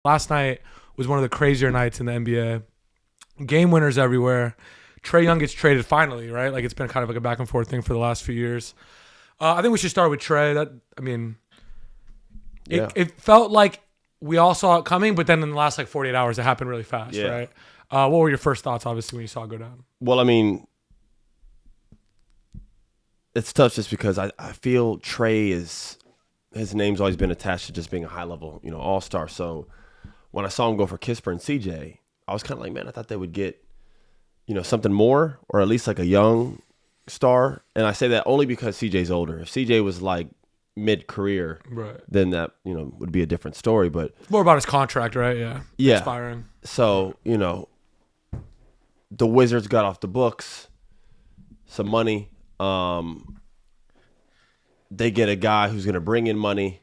last night was one of the crazier nights in the NBA. Game winners everywhere. Trae Young gets traded finally, right? Like it's been kind of like a back and forth thing for the last few years. I think we should start with Trae. It felt like we all saw it coming, but then in the last like 48 hours, it happened really fast, right? What were your first thoughts, obviously, when you saw it go down? Well, I mean, it's tough just because I feel Trae his name's always been attached to just being a high-level, all-star. So when I saw him go for Kispert and CJ, I was kind of like, man, I thought they would get, something more, or at least like a young star. And I say that only because CJ's older. If CJ was like mid-career, right, then that, would be a different story. But it's more about his contract, right? Yeah. Expiring. So, the Wizards got off the books, some money. They get a guy who's going to bring in money.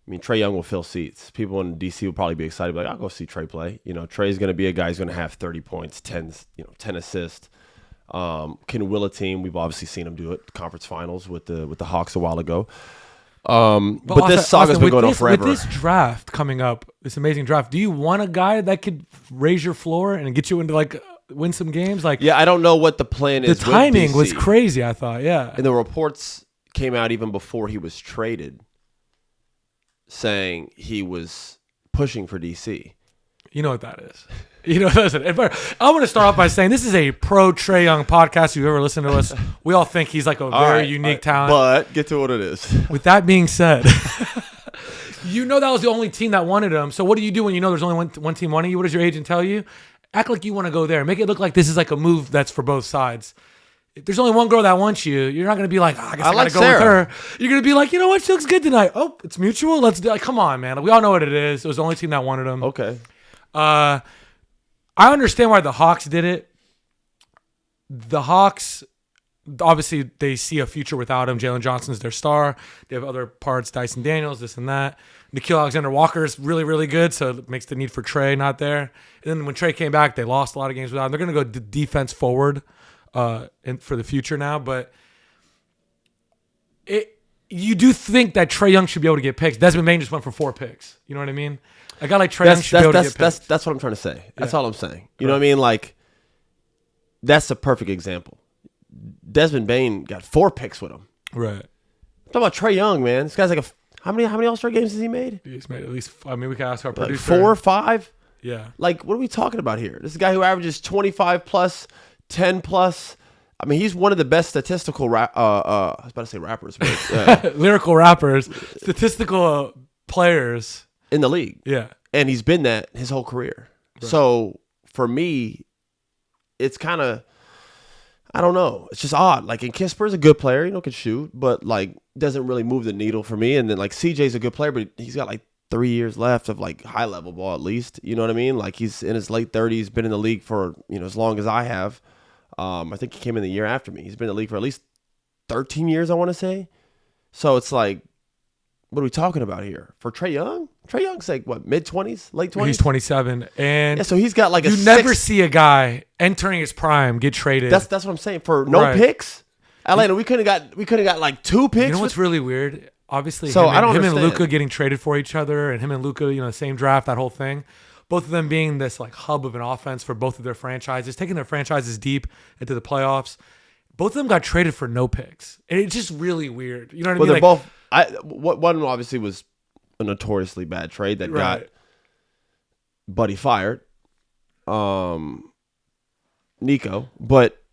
I mean, Trey Young will fill seats. People in DC will probably be excited. Like, I'll go see Trey play. Trey's going to be a guy who's going to have 30 points, 10 assists. Can will a team. We've obviously seen him do it. Conference finals with the Hawks a while ago. But this saga's been going on forever. With this draft coming up, this amazing draft, do you want a guy that could raise your floor and get you into like win some games? Like, yeah, I don't know what the plan is. The timing was crazy, I thought. Yeah, and the reports came out even before he was traded, saying he was pushing for DC. You know what that is. Listen, I want to start off by saying this is a pro Trae Young podcast. If you've ever listened to us, we all think he's like a very unique talent. But get to what it is. With that being said, that was the only team that wanted him. So what do you do when there's only one team wanting you? What does your agent tell you? Act like you want to go there. Make it look like this is like a move that's for both sides. If there's only one girl that wants you, you're not going to be like, I guess I got to go with her. You're going to be like, you know what? She looks good tonight. Oh, it's mutual. Let's do it. Come on, man. We all know what it is. It was the only team that wanted him. Okay. I understand why the Hawks did it. The Hawks, obviously, they see a future without him. Jalen Johnson's their star. They have other parts, Dyson Daniels, this and that. Nikhil Alexander-Walker is really, really good, so it makes the need for Trae not there. And then when Trae came back, they lost a lot of games without him. They're going to go defense forward for the future now. But you do think that Trae Young should be able to get picks. Desmond Bain just went for 4 picks. You know what I mean? A guy like Trae Young should be able to get picks. That's what I'm trying to say. That's all I'm saying. You know what I mean? Like, that's a perfect example. Desmond Bain got 4 picks with him. Right. I'm talking about Trae Young, man. This guy's like how many All-Star games has he made? He's made at least. I mean, we can ask our like producer. 4 or 5. Yeah. Like, what are we talking about here? This is a guy who averages 25 plus, 10 plus. I mean, he's one of the best statistical I was about to say rappers, but lyrical rappers, statistical players in the league. Yeah. And he's been that his whole career. Right. So for me, it's kind of, I don't know. It's just odd. Like, and Kispert's a good player, can shoot, but like doesn't really move the needle for me. And then like CJ's a good player, but he's got like 3 years left of like high level ball at least. You know what I mean? Like, he's in his late 30s, been in the league for as long as I have. I think he came in the year after me. He's been in the league for at least 13 years, I want to say. So it's like, what are we talking about here? For Trae Young? Trae Young's like, what, mid-20s, late 20s? He's 27. And yeah, so he's got like you never see a guy entering his prime get traded. That's what I'm saying. For no picks? Atlanta, we could have got like 2 picks. You know what's really weird? Obviously, so him and Luka getting traded for each other, and him and Luka, the same draft, that whole thing. Both of them being this like hub of an offense for both of their franchises, taking their franchises deep into the playoffs. Both of them got traded for no picks. And it's just really weird. You know what I mean? They're both. One obviously was a notoriously bad trade that got Buddy fired. Nico. But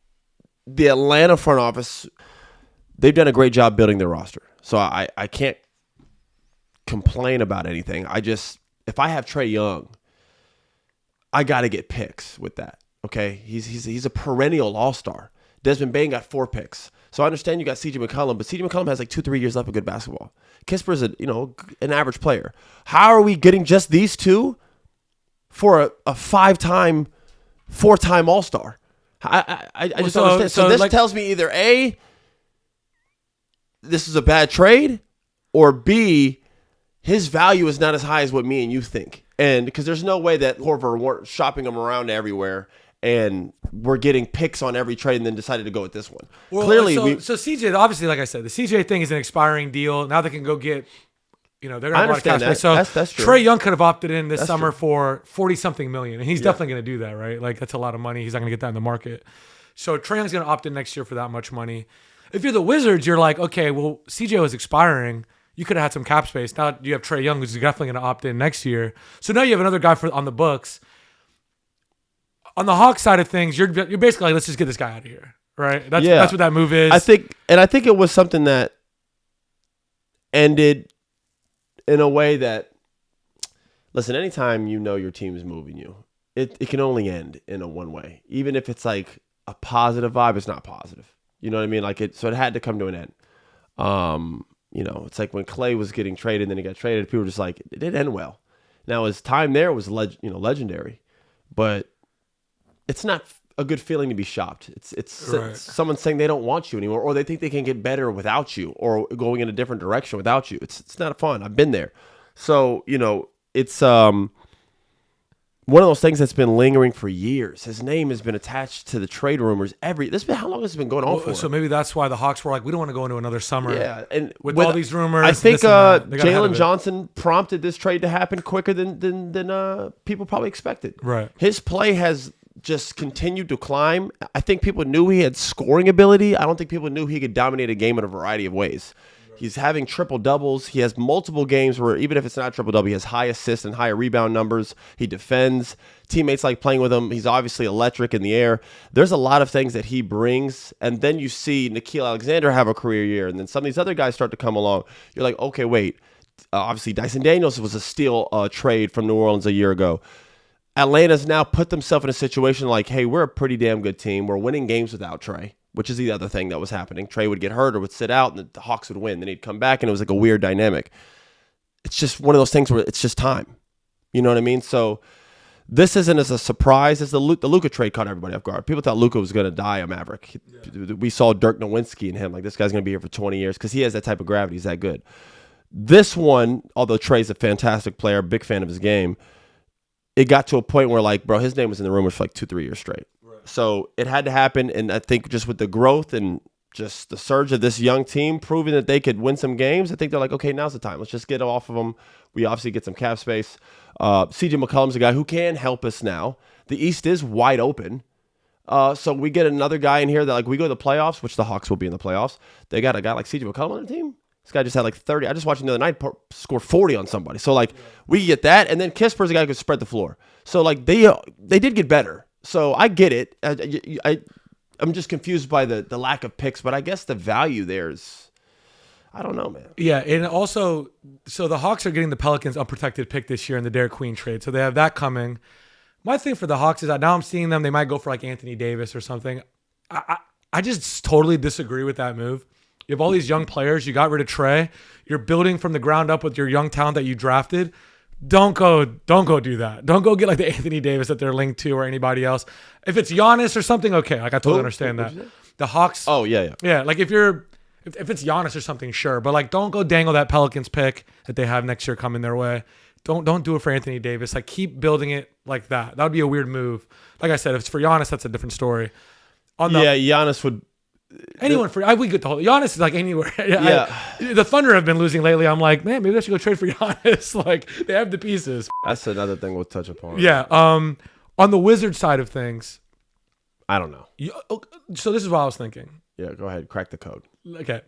the Atlanta front office, they've done a great job building their roster. So I can't complain about anything. If I have Trae Young, I got to get picks with that. Okay, he's a perennial all-star. Desmond Bain got 4 picks. So I understand you got CJ McCollum, but CJ McCollum has like 2-3 years left of good basketball. Kisper's an average player. How are we getting just these 2 for a 5-time, 4-time all-star? I just don't understand. So this tells me either A, this is a bad trade, or B, his value is not as high as what me and you think. And because there's no way that Horford weren't shopping him around everywhere and we're getting picks on every trade and then decided to go with this one. Well, clearly, so CJ, obviously, like I said, the CJ thing is an expiring deal. Now they can go get they're going to I have a lot of cap understand space. that. So That's true. Trae Young could have opted in this That's summer true. for 40-something million, and he's definitely going to do that, right? Like, that's a lot of money. He's not going to get that in the market. So Trae Young's going to opt in next year for that much money. If you're the Wizards, you're like, okay, well, CJ was expiring. You could have had some cap space. Now you have Trae Young, who's definitely going to opt in next year. So now you have another guy on the books. On the Hawks side of things, you're basically like, let's just get this guy out of here, right? That's what that move is. I think it was something that ended in a way that, listen, anytime your team is moving you, it can only end in a one way. Even if it's like a positive vibe, it's not positive. You know what I mean? So it had to come to an end. It's like when Clay was getting traded and then he got traded, people were just like, it didn't end well. Now his time there was legendary, but it's not a good feeling to be shopped. It's Right. someone saying they don't want you anymore, or they think they can get better without you, or going in a different direction without you. It's not fun. I've been there. So, it's one of those things that's been lingering for years. His name has been attached to the trade rumors how long has it been going on for? So maybe that's why the Hawks were like, we don't want to go into another summer. Yeah, and with all these rumors. I think this and that. They got ahead of Jalen it. Johnson prompted this trade to happen quicker than people probably expected. Right. His play has just continued to climb. I think people knew he had scoring ability. I don't think people knew he could dominate a game in a variety of ways. He's having triple doubles. He has multiple games where even if it's not triple double, he has high assist and higher rebound numbers. He defends. Teammates like playing with him. He's obviously electric in the air. There's a lot of things that he brings. And then you see Nickeil Alexander have a career year, and then some of these other guys start to come along. You're like, okay, wait. Obviously, Dyson Daniels was a steal trade from New Orleans a year ago. Atlanta's now put themselves in a situation like, hey, we're a pretty damn good team. We're winning games without Trae, which is the other thing that was happening. Trae would get hurt or would sit out, and the Hawks would win. Then he'd come back, and it was like a weird dynamic. It's just one of those things where it's just time. You know what I mean? So this isn't as a surprise as the Luka trade caught everybody off guard. People thought Luka was going to die a Maverick. Yeah. We saw Dirk Nowitzki in him. Like, this guy's going to be here for 20 years because he has that type of gravity. He's that good. This one, although Trae's a fantastic player, big fan of his game, it got to a point where, like, bro, his name was in the rumors for like 2-3 years straight. Right. So it had to happen, and I think just with the growth and just the surge of this young team proving that they could win some games, I think they're like, okay, now's the time. Let's just get off of them. We obviously get some cap space. CJ McCollum's a guy who can help us now. The East is wide open. So we get another guy in here that, like, we go to the playoffs, which the Hawks will be in the playoffs. They got a guy like CJ McCollum on the team. This guy just had like 30. I just watched him the other night score 40 on somebody. So, like, we get that. And then Kisper's a guy who could spread the floor. So, like, they did get better. So I get it. I'm just confused by the lack of picks. But I guess the value there is, I don't know, man. Yeah, and also, so the Hawks are getting the Pelicans' unprotected pick this year in the Derek Queen trade. So they have that coming. My thing for the Hawks is that now I'm seeing them. They might go for like Anthony Davis or something. I just totally disagree with that move. You have all these young players. You got rid of Trae. You're building from the ground up with your young talent that you drafted. Don't go do that. Don't go get like the Anthony Davis that they're linked to or anybody else. If it's Giannis or something, okay. Like, I totally understand that. The Hawks. Oh, yeah. Yeah, like if it's Giannis or something, sure. But, like, don't go dangle that Pelicans pick that they have next year coming their way. Don't do it for Anthony Davis. Like, keep building it like that. That would be a weird move. Like I said, if it's for Giannis, that's a different story. Giannis would. Anyone we get the whole Giannis is like anywhere. The Thunder have been losing lately. I'm like, man, maybe I should go trade for Giannis. Like, they have the pieces. That's another thing we'll touch upon. Yeah. On the Wizard side of things, I don't know. So this is what I was thinking. Yeah, go ahead, crack the code. Okay.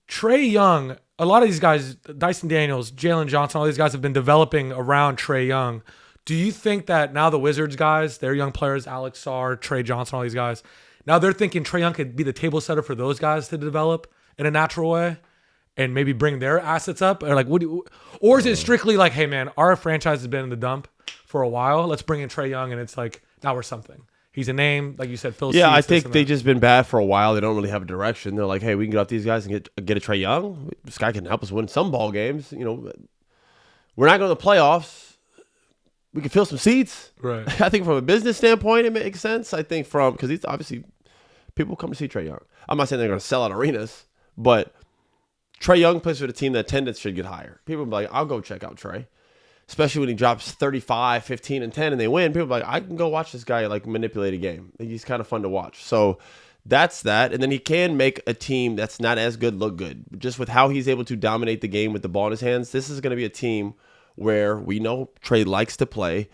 Trey Young, a lot of these guys, Dyson Daniels, Jalen Johnson, all these guys have been developing around Trey Young. Do you think that now the Wizards guys, their young players, Alex Sarr, Trey Johnson, all these guys, now they're thinking Trey Young could be the table setter for those guys to develop in a natural way and maybe bring their assets up? Or like, or is it strictly like, hey man, our franchise has been in the dump for a while. Let's bring in Trey Young, and it's like, now we're something. He's a name, like you said, Phil. Yeah, I think they've just been bad for a while. They don't really have a direction. They're like, hey, we can get off these guys and get a Trey Young. This guy can help us win some ball games. You know, we're not going to the playoffs. We can fill some seats. Right. I think from a business standpoint, it makes sense. I think because he's obviously people come to see Trey Young. I'm not saying they're going to sell out arenas, but Trey Young plays for the team that attendance should get higher. People will be like, I'll go check out Trey. Especially when he drops 35, 15, and 10 and they win. People are like, I can go watch this guy like manipulate a game. He's kind of fun to watch. So That's that. And then he can make a team that's not as good look good. Just with how he's able to dominate the game with the ball in his hands, this is going to be a team where we know Trae likes to play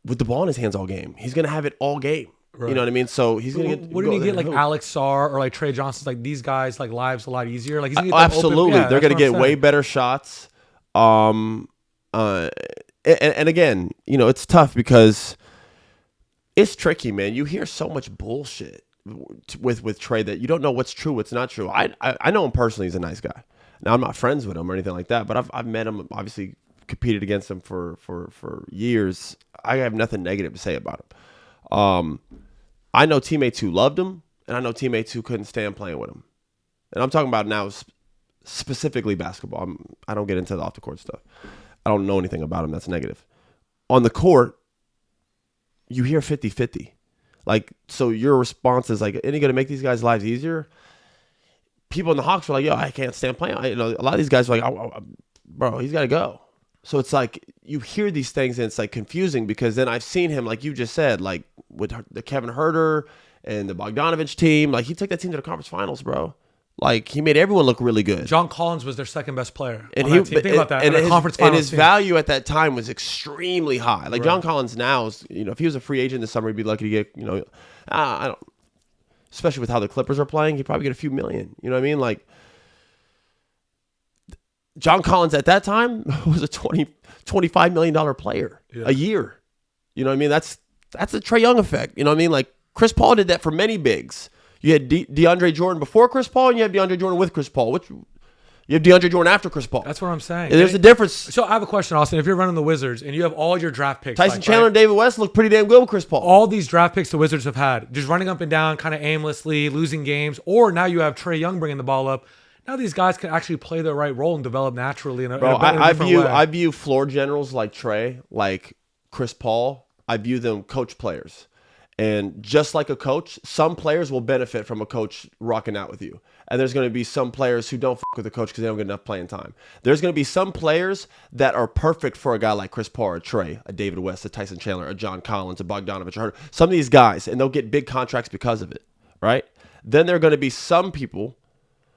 with the ball in his hands all game. He's going to have it all game. Right. You know what I mean? So he's going to get... Wouldn't he get like Alex Sarr or like Trey Johnson's, like these guys, like lives a lot easier? Like he's gonna get absolutely. Open, they're going to get way better shots. And again, you know, it's tough because it's tricky, man. You hear so much bullshit with Trae that you don't know what's true, what's not true. I know him personally. He's a nice guy. Now, I'm not friends with him or anything like that, but I've met him, obviously competed against him for years. I have nothing negative to say about him. I know teammates who loved him, and I know teammates who couldn't stand playing with him. And I'm talking about now specifically basketball. I don't get into the off-the-court stuff. I don't know anything about him that's negative. On the court, you hear 50-50. Like, so your response is like, ain't he going to make these guys' lives easier? People in the Hawks were like, yo, I can't stand playing. You know, a lot of these guys are like, bro, he's got to go. So it's like you hear these things and it's like confusing because then I've seen him, like you just said, like with the Kevin Huerter and the Bogdanovich team. Like he took that team to the conference finals, bro. Like he made everyone look really good. John Collins was their second best player. And think about that. And his value at that time was extremely high. Like John Collins now is, you know, if he was a free agent this summer, he'd be lucky to get, you know, I don't, especially with how the Clippers are playing, he'd probably get a few million. You know what I mean? Like John Collins at that time was a $25 million player a year. You know what I mean? That's a Trae Young effect. You know what I mean? Like Chris Paul did that for many bigs. You had DeAndre Jordan before Chris Paul, and you have DeAndre Jordan with Chris Paul. You have DeAndre Jordan after Chris Paul. That's what I'm saying. And there's a difference. So I have a question, Austin. If you're running the Wizards and you have all your draft picks, Tyson Chandler and David West look pretty damn good with Chris Paul. All these draft picks the Wizards have had, just running up and down, kind of aimlessly, losing games, or now you have Trae Young bringing the ball up. Now these guys can actually play their right role and develop naturally in a different way. I view floor generals like Trae, like Chris Paul. I view them coach players. And just like a coach, some players will benefit from a coach rocking out with you. And there's going to be some players who don't fuck with the coach because they don't get enough playing time. There's going to be some players that are perfect for a guy like Chris Paul or Trae, a David West, a Tyson Chandler, a John Collins, a Bogdanovich, or some of these guys, and they'll get big contracts because of it, right? Then there are going to be some people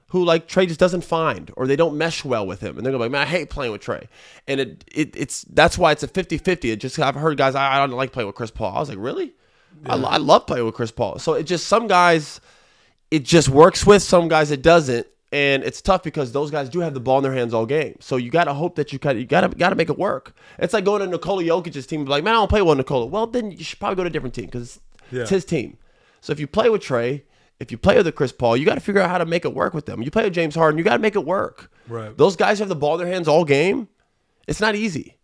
who like Trae just doesn't find or they don't mesh well with him. And they're going to be like, man, I hate playing with Trae. And it's that's why it's a 50-50. I've heard guys, I don't like playing with Chris Paul. I was like, really? Yeah. I love playing with Chris Paul. So it just, some guys it just works with, some guys it doesn't. And it's tough because those guys do have the ball in their hands all game. So you got to hope that you got to make it work. It's like going to Nikola Jokic's team and be like, man, I don't play well with Nikola. Well, then you should probably go to a different team because it's his team. So if you play with Trae, if you play with Chris Paul, you got to figure out how to make it work with them. You play with James Harden, you got to make it work. Right. Those guys have the ball in their hands all game. It's not easy.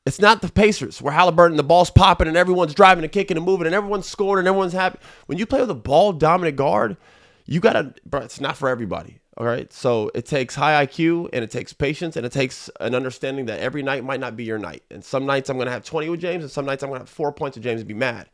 It's not the Pacers where Halliburton, the ball's popping and everyone's driving and kicking and moving and everyone's scoring and everyone's happy. When you play with a ball dominant guard, you got to, bro, it's not for everybody. All right. So it takes high IQ and it takes patience and it takes an understanding that every night might not be your night. And some nights I'm going to have 20 with James and some nights I'm going to have 4 points with James and be mad.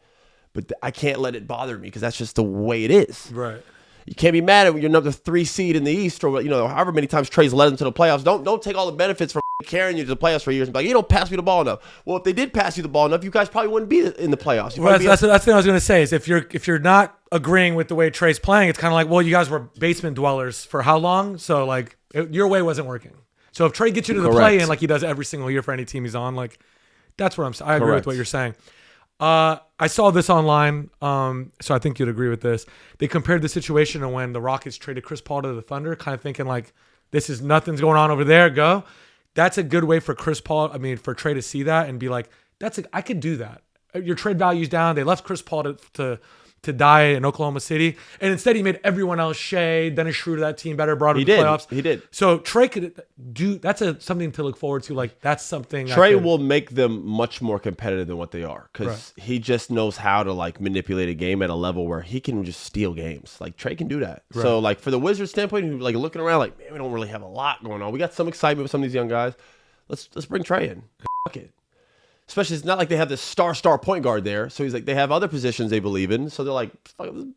But I can't let it bother me because that's just the way it is. Right. You can't be mad at when you're number 3 seed in the East or, you know, however many times Trae's led them to the playoffs. Don't take all the benefits from carrying you to the playoffs for years and be like, you don't pass me the ball enough. Well, if they did pass you the ball enough, you guys probably wouldn't be in the playoffs. Well, that's the thing I was going to say is if you're not agreeing with the way Trae's playing, it's kind of like, well, you guys were basement dwellers for how long? So like your way wasn't working. So if Trae gets you to the play-in like he does every single year for any team he's on, like that's what I'm saying. I agree with what you're saying. I saw this online, so I think you'd agree with this. They compared the situation to when the Rockets traded Chris Paul to the Thunder, kind of thinking like, this is nothing's going on over there, go. That's a good way for for Trae to see that and be like, I could do that. Your trade value's down. They left Chris Paul to die in Oklahoma City. And instead he made everyone else shade, Dennis Schroeder, that team better, brought him to the playoffs. He did. So Trae could do, that's something to look forward to. Like that's something. Trae will make them much more competitive than what they are because he just knows how to like manipulate a game at a level where he can just steal games. Like Trae can do that. Right. So like for the Wizards standpoint, like looking around like, man, we don't really have a lot going on. We got some excitement with some of these young guys. Let's bring Trae in. Fuck it. Especially, it's not like they have this star point guard there. So he's like, they have other positions they believe in. So they're like,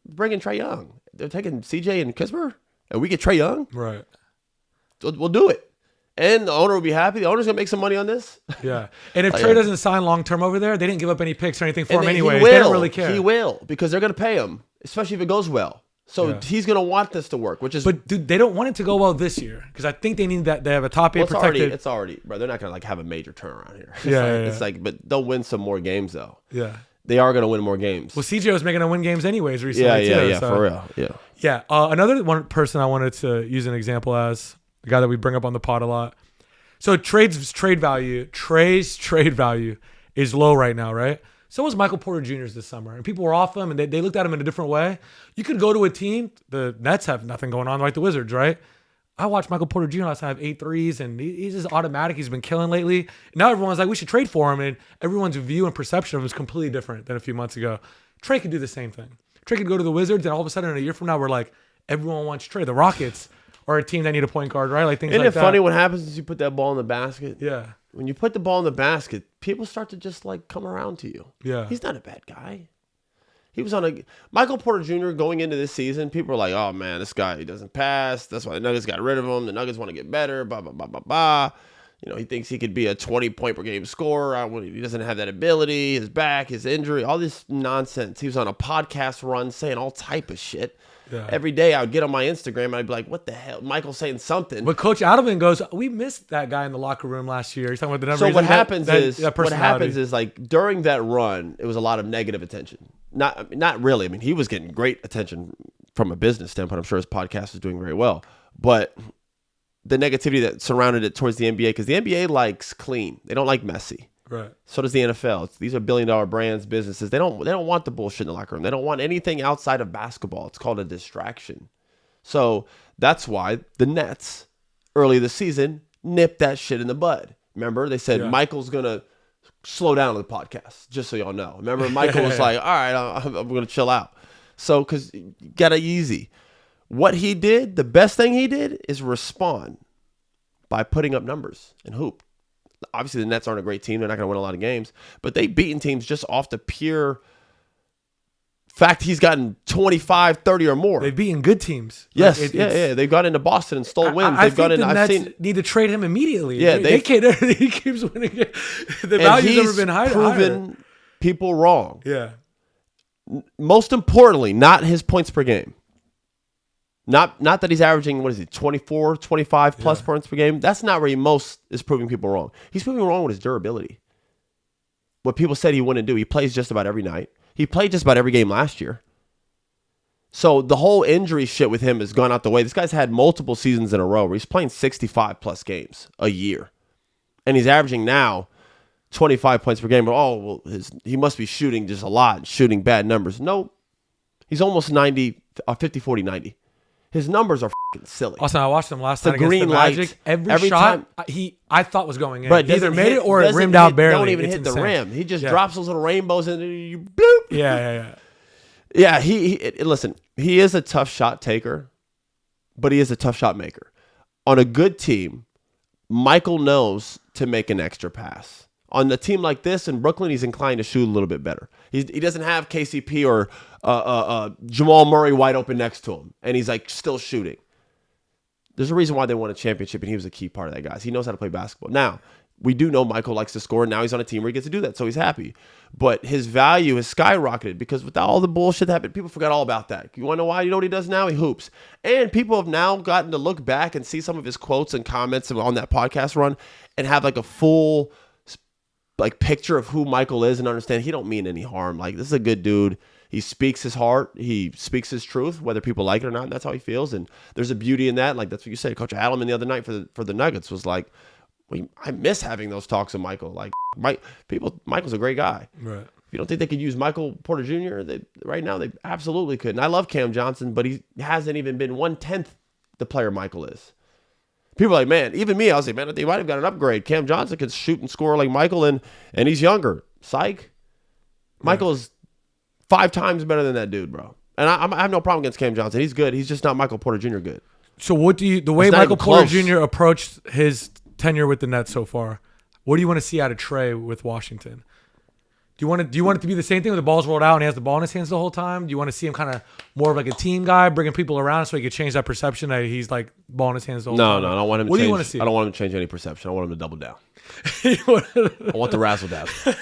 bring in Trae Young. They're taking CJ and Kisper, and we get Trae Young. Right. We'll do it. And the owner will be happy. The owner's going to make some money on this. Yeah. And if Trae doesn't sign long-term over there, they didn't give up any picks or anything for him anyway. They don't really care. He will, because they're going to pay him. especially if it goes well. So he's going to want this to work, which is. But dude, they don't want it to go well this year because I think they need that. They have a top 8 protected. It's already, bro. They're not going to have a major turnaround here. It's like, but they'll win some more games though. Yeah. They are going to win more games. Well, CJ was making them win games anyways recently. Yeah, so. for real. Yeah. Yeah. Another one person I wanted to use an example as the guy that we bring up on the pod a lot. So Trey's trade value is low right now, right? So was Michael Porter Jr.'s this summer, and people were off him, and they looked at him in a different way. You could go to a team. The Nets have nothing going on like the Wizards, right? I watched Michael Porter Jr. last night have 8 threes, and he's just automatic. He's been killing lately. And now everyone's like, we should trade for him, and everyone's view and perception of him is completely different than a few months ago. Trey could do the same thing. Trey could go to the Wizards, and all of a sudden, in a year from now, we're like, everyone wants Trey. The Rockets are a team that need a point guard, right? Like things Isn't like that. it funny what happens is you put that ball in the basket? Yeah. When you put the ball in the basket, people start to just like come around to you. Yeah. He's not a bad guy. He was on a Michael Porter Jr. going into this season. People were like, "Oh man, this guy he doesn't pass. That's why the Nuggets got rid of him. The Nuggets want to get better." Blah blah blah blah blah. You know, he thinks he could be a 20-point per game scorer. He doesn't have that ability. His back, his injury, all this nonsense. He was on a podcast run saying all type of shit. Yeah. Every day I would get on my Instagram and I'd be like, "What the hell?" Michael's saying something. But Coach Adelman goes, "We missed that guy in the locker room last year." He's talking about the numbers. So what happens is like during that run, it was a lot of negative attention. Not really. I mean, he was getting great attention from a business standpoint. I'm sure his podcast was doing very well. But the negativity that surrounded it towards the NBA, because the NBA likes clean. They don't like messy. Right. So does the NFL. These are billion-dollar brands, businesses. They don't want the bullshit in the locker room. They don't want anything outside of basketball. It's called a distraction. So that's why the Nets, early this season, nipped that shit in the bud. Remember? They said Michael's going to slow down on the podcast, just so y'all know. Remember, Michael was like, all right, I'm going to chill out. So, because you got it easy. What he did, the best thing he did is respond by putting up numbers and hoop. Obviously, the Nets aren't a great team. They're not going to win a lot of games. But they've beaten teams just off the pure fact he's gotten 25, 30 or more. They've beaten good teams. Yes, like They've gone into Boston and stole wins. I think the Nets need to trade him immediately. Yeah, they can't. He keeps winning. The value's never been higher. Proven people wrong. Yeah. Most importantly, not his points per game. Not that he's averaging, 24, 25 plus points per game. That's not where he most is proving people wrong. He's proving wrong with his durability. What people said he wouldn't do, he plays just about every night. He played just about every game last year. So the whole injury shit with him has gone out the way. This guy's had multiple seasons in a row where he's playing 65 plus games a year. And he's averaging now 25 points per game. He must be shooting just a lot, shooting bad numbers. No, he's almost 90, 50, 40, 90. His numbers are fucking silly. Also, I watched him last night against the Magic. Every shot I thought was going in. He either made it or it rimmed out barely. Don't even hit the rim. He just drops those little rainbows and you bloop. Yeah. Yeah, listen, he is a tough shot taker, but he is a tough shot maker. On a good team, Michael knows to make an extra pass. On a team like this in Brooklyn, he's inclined to shoot a little bit better. He doesn't have KCP or Jamal Murray wide open next to him, and he's like still shooting. There's a reason why they won a championship, and he was a key part of that, guys. He knows how to play basketball. Now, we do know Michael likes to score, and now he's on a team where he gets to do that, so he's happy. But his value has skyrocketed because with all the bullshit that happened, people forgot all about that. You want to know why? You know what he does now? He hoops. And people have now gotten to look back and see some of his quotes and comments on that podcast run and have like a full picture of who Michael is and understand he don't mean any harm. Like, this is a good dude. He speaks his heart. He speaks his truth, whether people like it or not. And that's how he feels. And there's a beauty in that. Like, that's what you said. Coach Adelman the other night for the Nuggets was like, I miss having those talks with Michael. Like, Michael's a great guy. Right. If you don't think they could use Michael Porter Jr., right now they absolutely could. And I love Cam Johnson, but he hasn't even been 1/10 the player Michael is. People are like, man, even me, I was like, man, they might have got an upgrade. Cam Johnson could shoot and score like Michael, and he's younger. Psych. Michael's 5 times better than that dude, bro. And I have no problem against Cam Johnson. He's good. He's just not Michael Porter Jr. good. So the way Michael Porter Jr. approached his tenure with the Nets so far, what do you want to see out of Trey with Washington? Do you want it to be the same thing where the ball's rolled out and he has the ball in his hands the whole time? Do you want to see him kind of more of like a team guy, bringing people around so he could change that perception that he's like ball in his hands the whole time? No, I don't want him to change. What do you want to see? I don't want him to change any perception. I want him to double down. I want the razzle dazzle.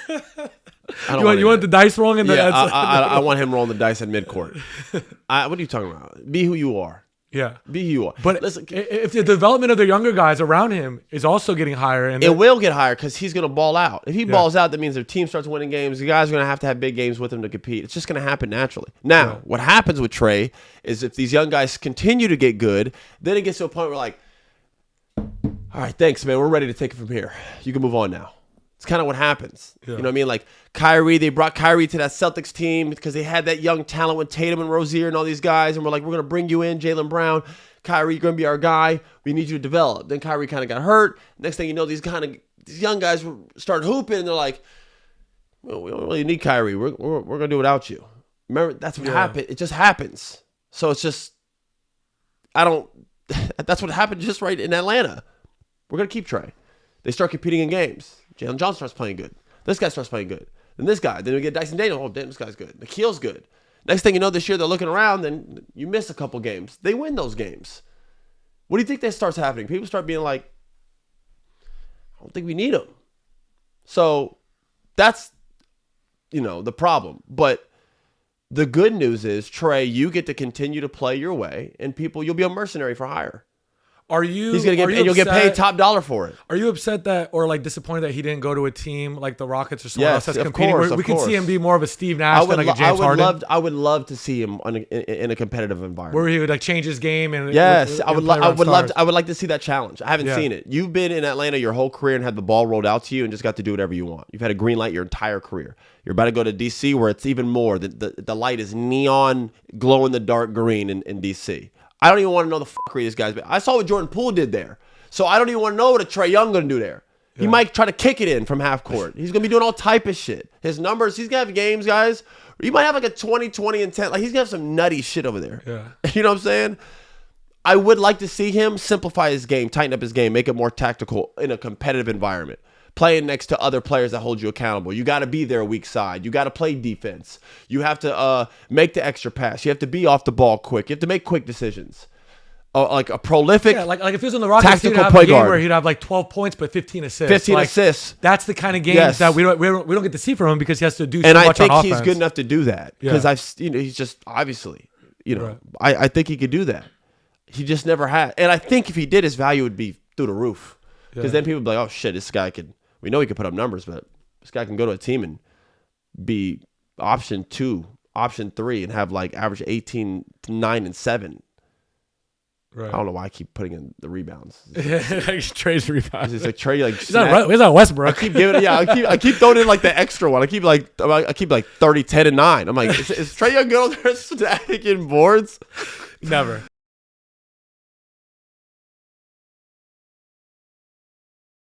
You want the dice rolling? I want him rolling the dice at midcourt. What are you talking about? Be who you are. Yeah. Be who you are. But listen, if the development of the younger guys around him is also getting higher, and it will get higher because he's going to ball out. If he balls out, that means their team starts winning games. The guys are going to have big games with him to compete. It's just going to happen naturally. Now, what happens with Trae is if these young guys continue to get good, then it gets to a point where like, all right, thanks, man. We're ready to take it from here. You can move on now. It's kind of what happens. Yeah. You know what I mean? Like Kyrie, they brought Kyrie to that Celtics team because they had that young talent with Tatum and Rozier and all these guys. And we're like, we're going to bring you in, Jaylen Brown. Kyrie, you're going to be our guy. We need you to develop. Then Kyrie kind of got hurt. Next thing you know, these young guys start hooping. And they're like, well, we don't really need Kyrie. We're going to do without you. Remember, that's what happened. It just happens. So it's just, that's what happened just right in Atlanta. We're going to keep Trae. They start competing in games. Jalen Johnson starts playing good. This guy starts playing good. Then this guy. Then we get Dyson Daniels. Oh, damn, this guy's good. Nikhil's good. Next thing you know, this year they're looking around, then you miss a couple games. They win those games. What do you think that starts happening? People start being like, I don't think we need him. So that's, the problem. But the good news is, Trae, you get to continue to play your way, and you'll be a mercenary for hire. He's gonna get, and you'll get paid top dollar for it. Are you upset that, or like disappointed that he didn't go to a team like the Rockets or someone else that's competing? Where we can see him be more of a Steve Nash than like a James Harden. I would love to see him in a competitive environment where he would like change his game and I would like to see that challenge. I haven't seen it. You've been in Atlanta your whole career and had the ball rolled out to you and just got to do whatever you want. You've had a green light your entire career. You're about to go to DC where it's even more. The light is neon, glow in the dark green in DC. I don't even want to know the fuckery these guys. I saw what Jordan Poole did there. So I don't even want to know what a Trae Young going to do there. Yeah. He might try to kick it in from half court. He's going to be doing all type of shit. His numbers, he's going to have games, guys. He might have like a 20, 20, and 10. Like he's going to have some nutty shit over there. Yeah. You know what I'm saying? I would like to see him simplify his game, tighten up his game, make it more tactical in a competitive environment. Playing next to other players that hold you accountable. You got to be their weak side. You got to play defense. You have to make the extra pass. You have to be off the ball quick. You have to make quick decisions. Like a prolific, like if he was in the Rockets, tactical he'd have play a game guard where he'd have like 12 points but 15 assists. 15 assists. That's the kind of games that we don't get to see from him because he has to do so much on offense. And I think he's good enough to do that because he's just obviously, right. I think he could do that. He just never had, and I think if he did, his value would be through the roof because then people would be like, oh shit, this guy could. We know he could put up numbers, but this guy can go to a team and be option 2, option 3, and have like average 18, 9, and 7. Right. I don't know why I keep putting in the rebounds. Trae's rebounds. It's like Trae, like he's not Westbrook. I keep giving it. Yeah, I keep throwing in like the extra one. I keep like 30, 10, and 9. I'm like, is Trae Young good on there stacking boards? Never.